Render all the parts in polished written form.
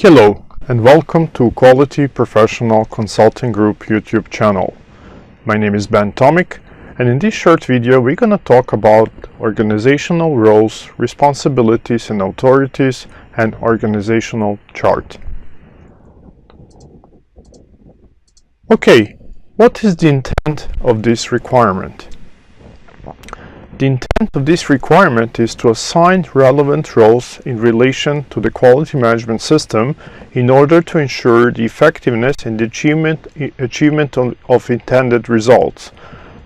Hello and welcome to Quality Professional Consulting Group YouTube channel. My name is Ben Tomic, and in this short video we're going to talk about organizational roles, responsibilities and authorities, and organizational chart. Okay, what is the intent of this requirement? The intent of this requirement is to assign relevant roles in relation to the quality management system in order to ensure the effectiveness and the achievement of intended results.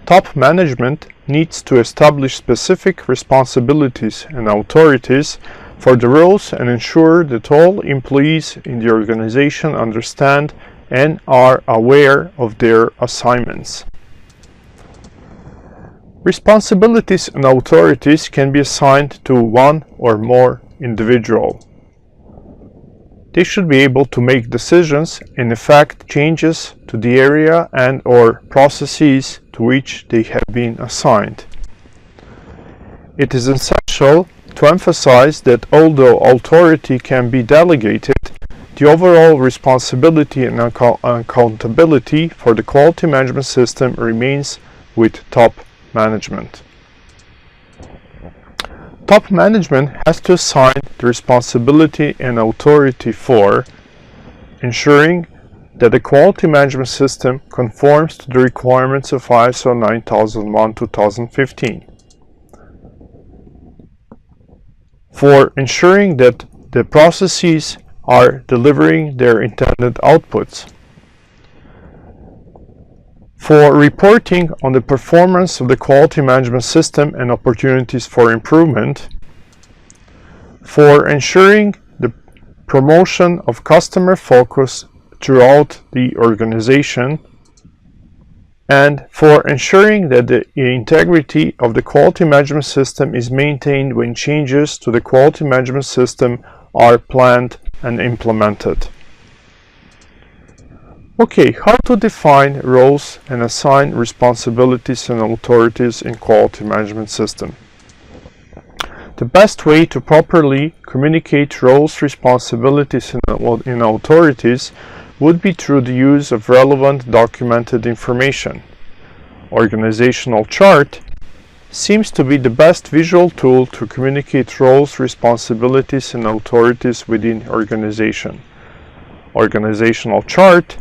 Top management needs to establish specific responsibilities and authorities for the roles and ensure that all employees in the organization understand and are aware of their assignments. Responsibilities and authorities can be assigned to one or more individual. They should be able to make decisions and effect changes to the area and/or processes to which they have been assigned. It is essential to emphasize that although authority can be delegated, the overall responsibility and accountability for the quality management system remains with top management. Top management has to assign the responsibility and authority for ensuring that the quality management system conforms to the requirements of ISO 9001:2015, for ensuring that the processes are delivering their intended outputs, for reporting on the performance of the quality management system and opportunities for improvement, for ensuring the promotion of customer focus throughout the organization, and for ensuring that the integrity of the quality management system is maintained when changes to the quality management system are planned and implemented. Okay, how to define roles and assign responsibilities and authorities in quality management system. The best way to properly communicate roles, responsibilities and authorities would be through the use of relevant documented information. Organizational chart seems to be the best visual tool to communicate roles, responsibilities and authorities within organization. Organizational chart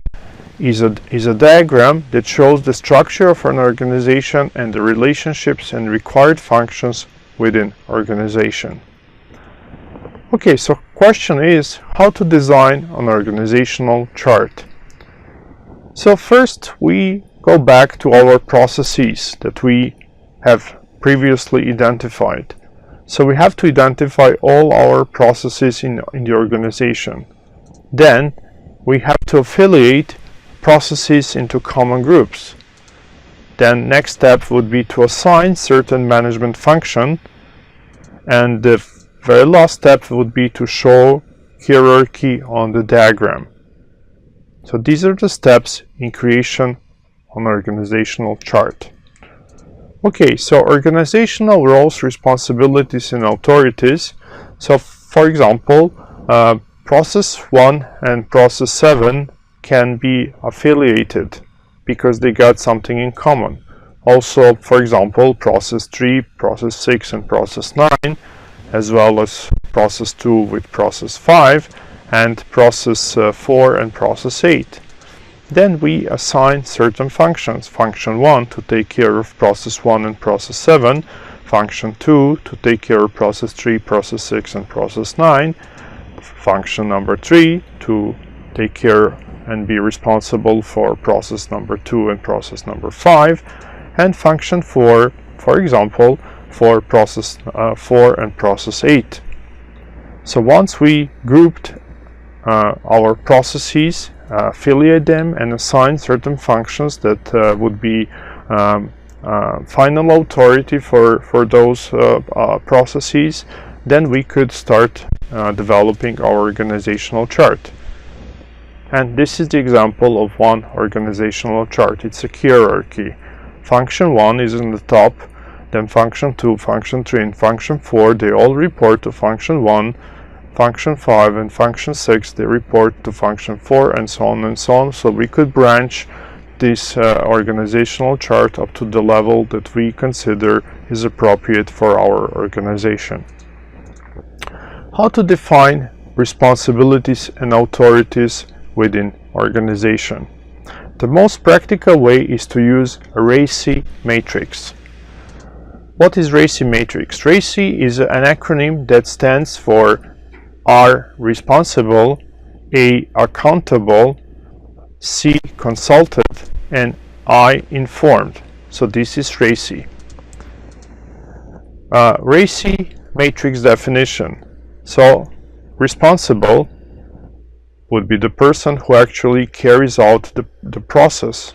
is a diagram that shows the structure of an organization and the relationships and required functions within organization. Okay, so question is how to design an organizational chart. So first we go back to our processes that we have previously identified. So we have to identify all our processes in the organization. Then we have to affiliate processes into common groups. Then next step would be to assign certain management function, and the very last step would be to show hierarchy on the diagram. So these are the steps in creation on organizational chart. Okay, so organizational roles, responsibilities and authorities. So for example, process 1 and process 7 can be affiliated because they got something in common. Also, for example, process 3, process 6 and process 9, as well as process 2 with process 5 and process 4 and process 8. Then we assign certain functions. Function 1 to take care of process 1 and process 7, function 2 to take care of process 3, process 6 and process 9, function number 3 to take care and be responsible for process number 2 and process number 5, and function 4, for example, for process 4 and process 8. So once we grouped our processes, affiliate them and assign certain functions that would be final authority for those processes, then we could start developing our organizational chart. And this is the example of one organizational chart. It's a hierarchy. Function 1 is in the top, then function 2, function 3 and function 4, they all report to function 1, function 5 and function 6, they report to function 4, and so on and so on. So we could branch this organizational chart up to the level that we consider is appropriate for our organization. How to define responsibilities and authorities within organization? The most practical way is to use a RACI matrix. What is RACI matrix? RACI is an acronym that stands for R, responsible, A, accountable, C, consulted, and I, informed. So this is RACI. RACI matrix definition. So responsible would be the person who actually carries out the process.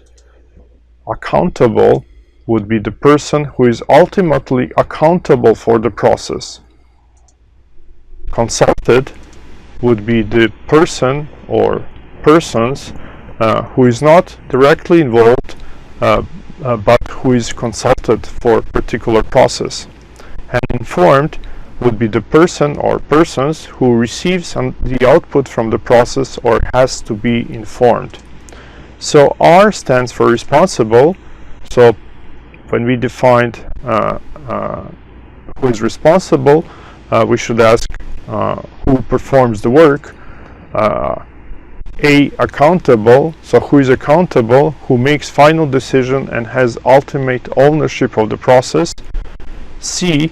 Accountable would be the person who is ultimately accountable for the process. Consulted would be the person or persons who is not directly involved but who is consulted for a particular process. And informed would be the person or persons who receives the output from the process or has to be informed. So R stands for responsible. So when we defined who is responsible, we should ask who performs the work. A, accountable. So who is accountable, who makes final decision and has ultimate ownership of the process. C,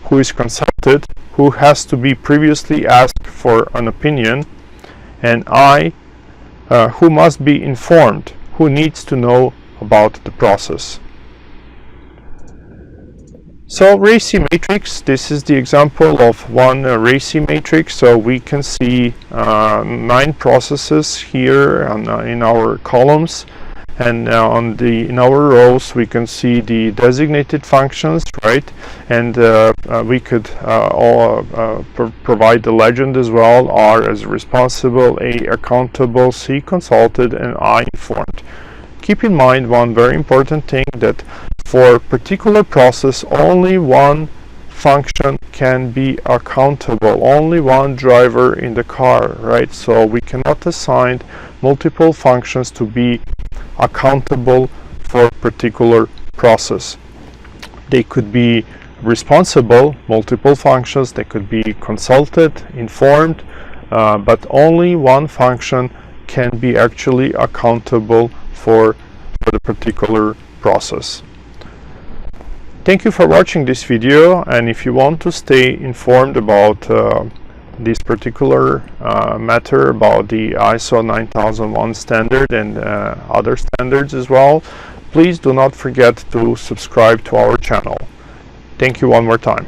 who is consulted, who has to be previously asked for an opinion. And I, who must be informed, who needs to know about the process. So RACI matrix, this is the example of one RACI matrix. So we can see 9 processes here in our columns, and in our rows we can see the designated functions, right? And we could provide the legend as well: R as responsible, A accountable, C consulted, and I informed. Keep in mind one very important thing, that for a particular process only one function can be accountable, only one driver in the car, right? So we cannot assign multiple functions to be accountable for a particular process. They could be responsible, multiple functions, they could be consulted, informed, but only one function can be actually accountable for the particular process. Thank you for watching this video, and if you want to stay informed about this particular matter about the ISO 9001 standard and other standards as well, please do not forget to subscribe to our channel. Thank you one more time.